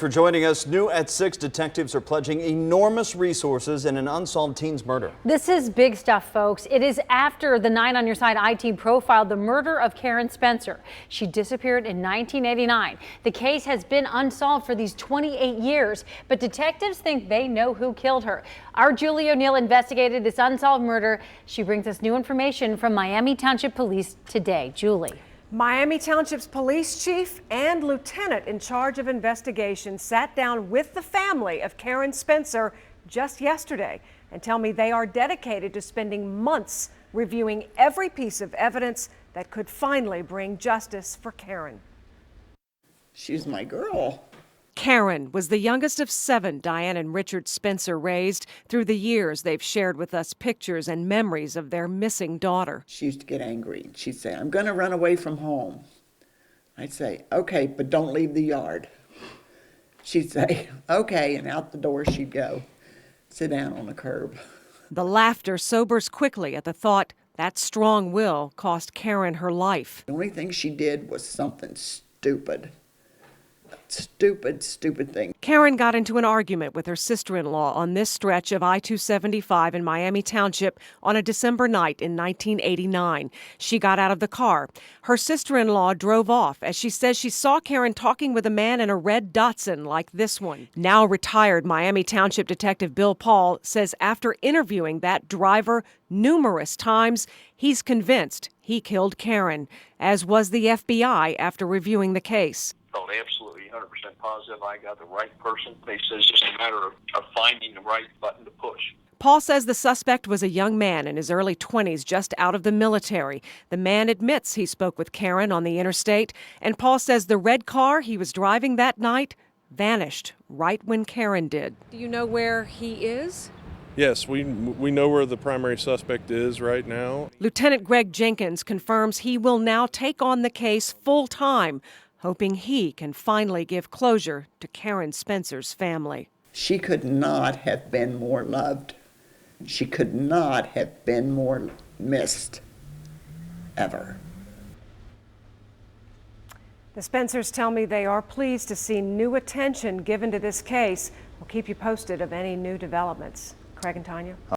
for joining us. New at 6 detectives are pledging enormous resources in an unsolved teen's murder. This is big stuff, folks. It is after the 9 on Your Side I-Team profiled the murder of Karen Spencer. She disappeared in 1989. The case has been unsolved for these 28 years, but detectives think they know who killed her. Our Julie O'Neill investigated this unsolved murder. She brings us new information from Miami Township Police today. Julie. Miami Township's police chief and lieutenant in charge of investigations sat down with the family of Karen Spencer just yesterday and tell me they are dedicated to spending months reviewing every piece of evidence that could finally bring justice for Karen. She's my girl. Karen was the youngest of 7 Diane and Richard Spencer raised. Through the years, they've shared with us pictures and memories of their missing daughter. She used to get angry. She'd say, "I'm going to run away from home." I'd say, "Okay, but don't leave the yard." She'd say, "Okay," and out the door she'd go, sit down on the curb. The laughter sobers quickly at the thought that strong will cost Karen her life. The only thing she did was something stupid. Stupid thing. Karen got into an argument with her sister-in-law on this stretch of I-275 in Miami Township on a December night in 1989. She got out of the car. Her sister-in-law drove off as she says she saw Karen talking with a man in a red Datsun like this one. Now retired Miami Township Detective Bill Paul says after interviewing that driver numerous times, he's convinced he killed Karen, as was the FBI after reviewing the case. Felt absolutely 100% positive I got the right person. They said it's just a matter of finding the right button to push. Paul says the suspect was a young man in his early 20s, just out of the military. The man admits he spoke with Karen on the interstate, and Paul says the red car he was driving that night vanished right when Karen did. Do you know where he is? Yes, we know where the primary suspect is right now. Lieutenant Greg Jenkins confirms he will now take on the case full time, hoping he can finally give closure to Karen Spencer's family. She could not have been more loved. She could not have been more missed, ever. The Spencers tell me they are pleased to see new attention given to this case. We'll keep you posted of any new developments. Craig and Tanya.